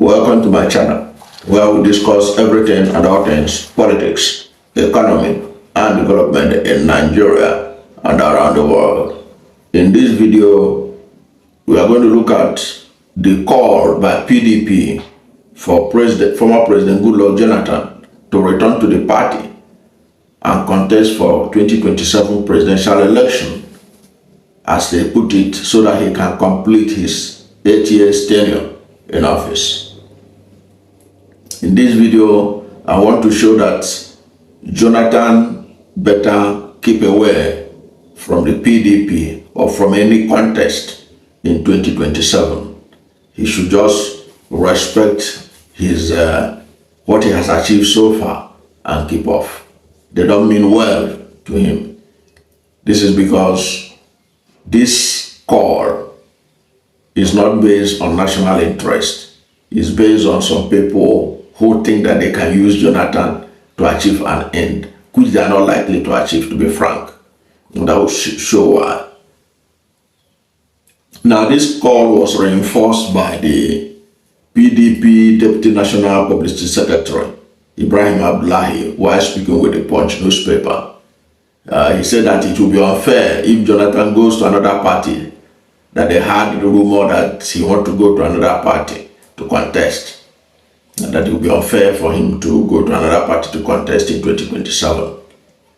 Welcome to my channel, where we discuss everything and all things politics, economy, and development in Nigeria and around the world. In this video, we are going to look at the call by PDP for former President Goodluck Jonathan to return to the party and contest for 2027 presidential election, as they put it, so that he can complete his 8 years tenure in office. In this video, I want to show that Jonathan better keep away from the PDP or from any contest in 2027. He should just respect his what he has achieved so far and keep off. They don't mean well to him. This is because this call is not based on national interest. It's based on some people who think that they can use Jonathan to achieve an end, which they are not likely to achieve, to be frank. And that will show why. Now, this call was reinforced by the PDP Deputy National Publicity Secretary, Ibrahim Abdullahi, while speaking with the Punch newspaper. He said that it will be unfair if Jonathan goes to another party, that they had the rumor that he wants to go to another party to contest, and that it will be unfair for him to go to another party to contest in 2027.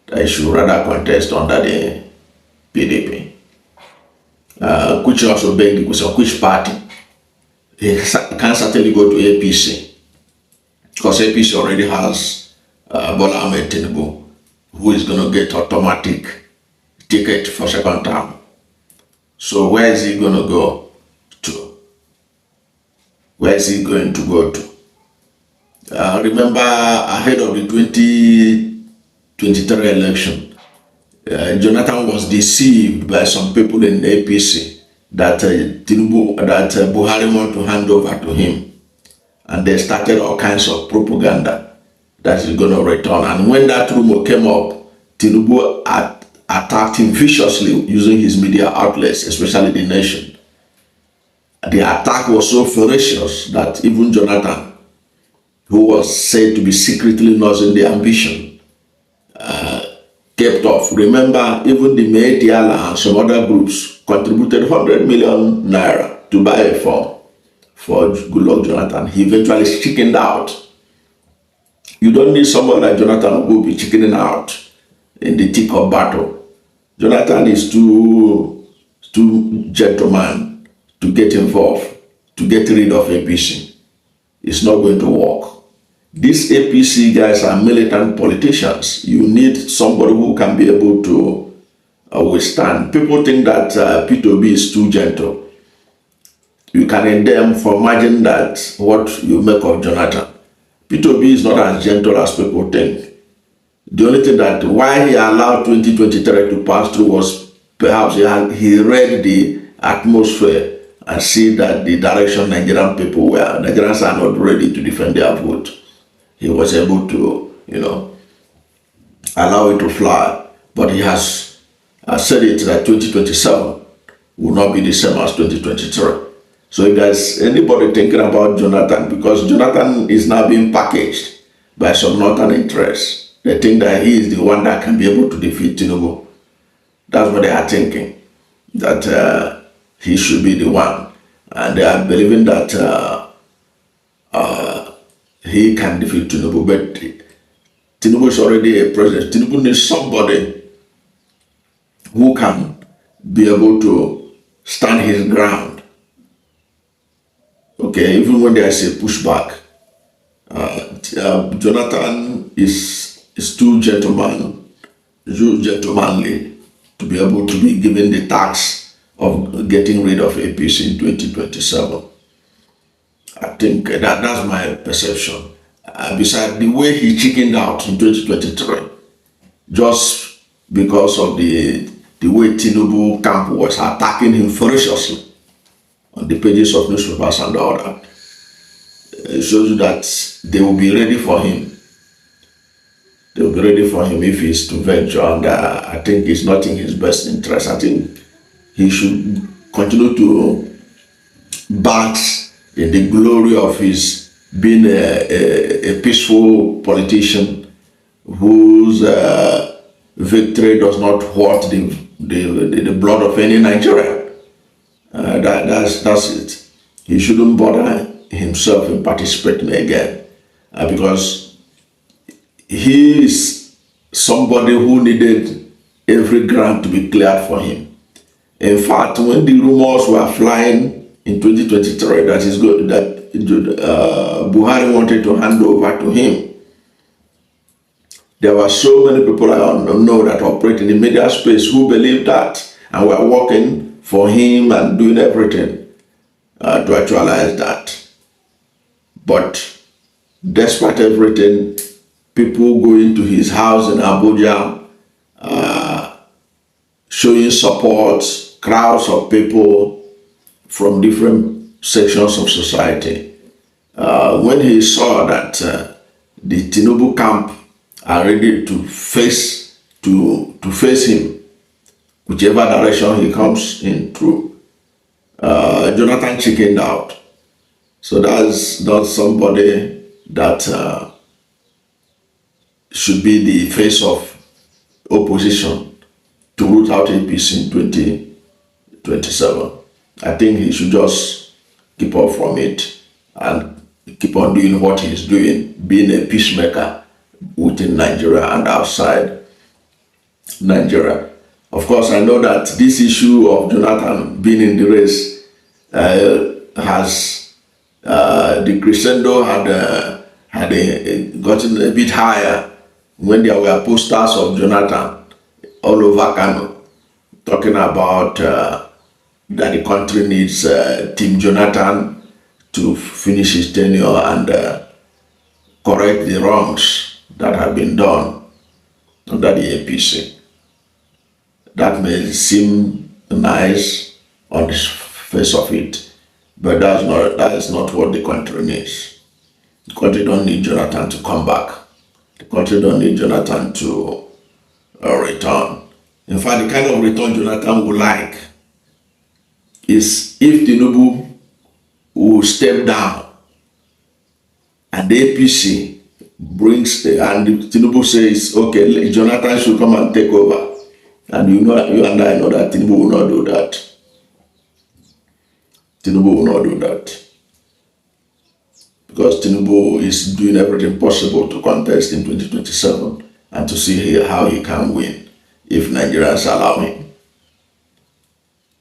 That he should rather contest under the PDP. Which also begged the question, which party? He can certainly go to APC, because APC already has Bola Ahmed Tinubu, who is going to get automatic ticket for second term. So where is he going to go to? Where is he going to go to? Remember, ahead of the 2023 election, Jonathan was deceived by some people in the APC that Buhari want to hand over to him, and they started all kinds of propaganda that he's going to return. And when that rumor came up, Tinubu attacked him viciously using his media outlets, especially The Nation. The attack was so ferocious that even Jonathan, who was said to be secretly nursing the ambition, kept off. Remember, even the Mediala and some other groups contributed 100 million naira to buy a form for Goodluck Jonathan. He eventually chickened out. You don't need someone like Jonathan who will be chickening out in the thick of battle. Jonathan is too gentleman to get involved, to get rid of APC. It's not going to work. These APC guys are militant politicians. You need somebody who can be able to withstand. People think that P2B is too gentle. You can endem for imagine that what you make of Jonathan. P2B is not as gentle as people think. The only thing that why he allowed 2023 to pass through was perhaps he read the atmosphere and see that the direction Nigerians are not ready to defend their vote. He was able to, allow it to fly. But he has said it that 2027 will not be the same as 2023. So if there's anybody thinking about Jonathan, because Jonathan is now being packaged by some northern interests, they think that he is the one that can be able to defeat Tinubu. That's what they are thinking, that he should be the one. And they are believing that he can defeat Tinubu, but Tinubu is already a president. Tinubu needs somebody who can be able to stand his ground. Okay, even when there is a pushback, Jonathan is too gentlemanly to be able to be given the task of getting rid of APC in 2027. I think that's my perception. Besides the way he chickened out in 2023, just because of the way Tinubu camp was attacking him ferociously on the pages of newspapers and all that, it shows you that they will be ready for him. They will be ready for him if he's to venture, and I think it's not in his best interest. I think he should continue to bat in the glory of his being a peaceful politician whose victory does not hurt the blood of any Nigerian. That's it. He shouldn't bother himself in participating again because he is somebody who needed every ground to be cleared for him. In fact, when the rumors were flying in 2023 that is good, that Buhari wanted to hand over to him, there were so many people I know that operate in the media space who believed that and were working for him and doing everything to actualize that. But despite everything, people going to his house in Abuja, showing support, crowds of people from different sections of society. When he saw that the Tinubu camp are ready to face him, whichever direction he comes in through, Jonathan chickened out. So that's not somebody that should be the face of opposition to root out APC in 2027. I think he should just keep off from it and keep on doing what he's doing, being a peacemaker within Nigeria and outside Nigeria. Of course, I know that this issue of Jonathan being in the race has the crescendo had gotten a bit higher when there were posters of Jonathan all over Kano talking about that the country needs Team Jonathan to finish his tenure and correct the wrongs that have been done under the APC. That may seem nice on the face of it, but that is not what the country needs. The country don't need Jonathan to come back. The country don't need Jonathan to return. In fact, the kind of return Jonathan would like is if Tinubu will step down and the APC brings and Tinubu says, okay, Jonathan should come and take over. And you and I know that Tinubu will not do that. Tinubu will not do that. Because Tinubu is doing everything possible to contest in 2027 and to see how he can win if Nigerians allow him.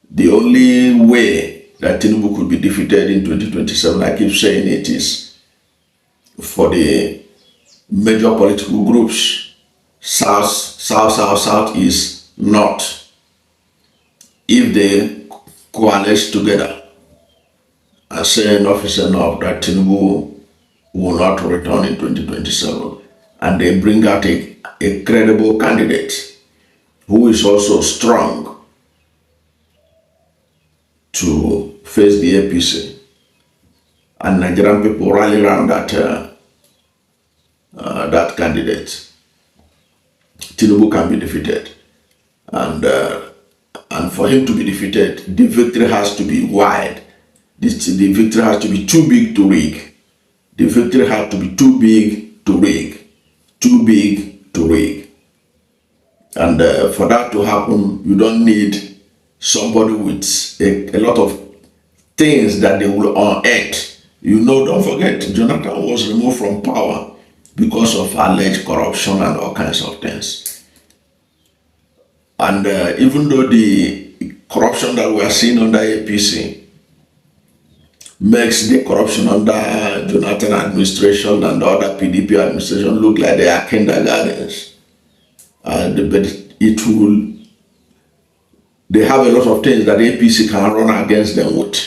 The only way that Tinubu could be defeated in 2027, I keep saying it, is for the major political groups, South, East, North, if they coalesce together and say enough is enough that Tinubu will not return in 2027, and they bring out a credible candidate who is also strong to face the APC, and Nigerian people rally around that candidate, Tinubu can be defeated. And for him to be defeated, the victory has to be wide. The victory has to be too big to rig. The victory has to be too big to rig. Too big to rig. And for that to happen, you don't need somebody with a lot of things that they will unearth. Don't forget, Jonathan was removed from power because of alleged corruption and all kinds of things. And even though the corruption that we are seeing under APC makes the corruption under Jonathan administration and the other PDP administration look like they are kindergartens, but they have a lot of things that APC can run against them with,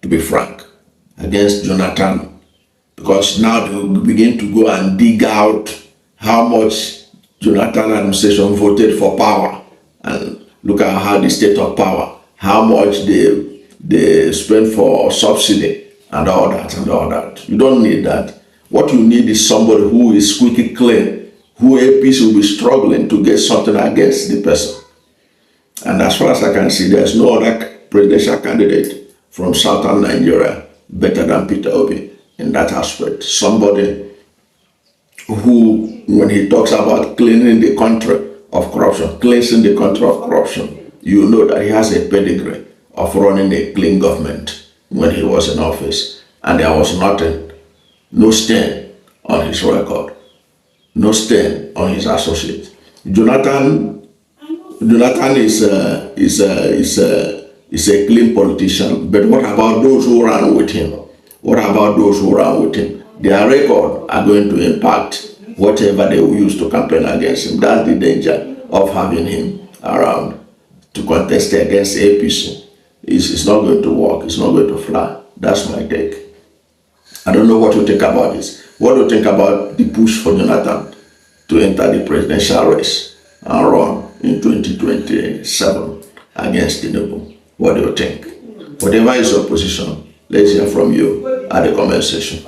to be frank, against Jonathan, because now they will begin to go and dig out how much Jonathan administration voted for power, and look at how the state of power, how much they spend for subsidy and all that. You don't need that. What you need is somebody who is squeaky clean, who APC will be struggling to get something against the person. And as far as I can see, there's no other presidential candidate from southern Nigeria better than Peter Obi in that aspect. Somebody who, when he talks about cleaning the country of corruption, cleansing the country of corruption, you know that he has a pedigree of running a clean government when he was in office. And there was nothing, no stain on his record, no stain on his associate. Jonathan is a clean politician, but what about those who ran with him? What about those who ran with him? Their record are going to impact whatever they will use to campaign against him. That's the danger of having him around to contest against APC. It's not going to work. It's not going to fly. That's my take. I don't know what you think about this. What do you think about the push for Jonathan to enter the presidential race and run in 2027 against Tinubu? What do you think? Whatever is your position, let's hear from you at the comment section.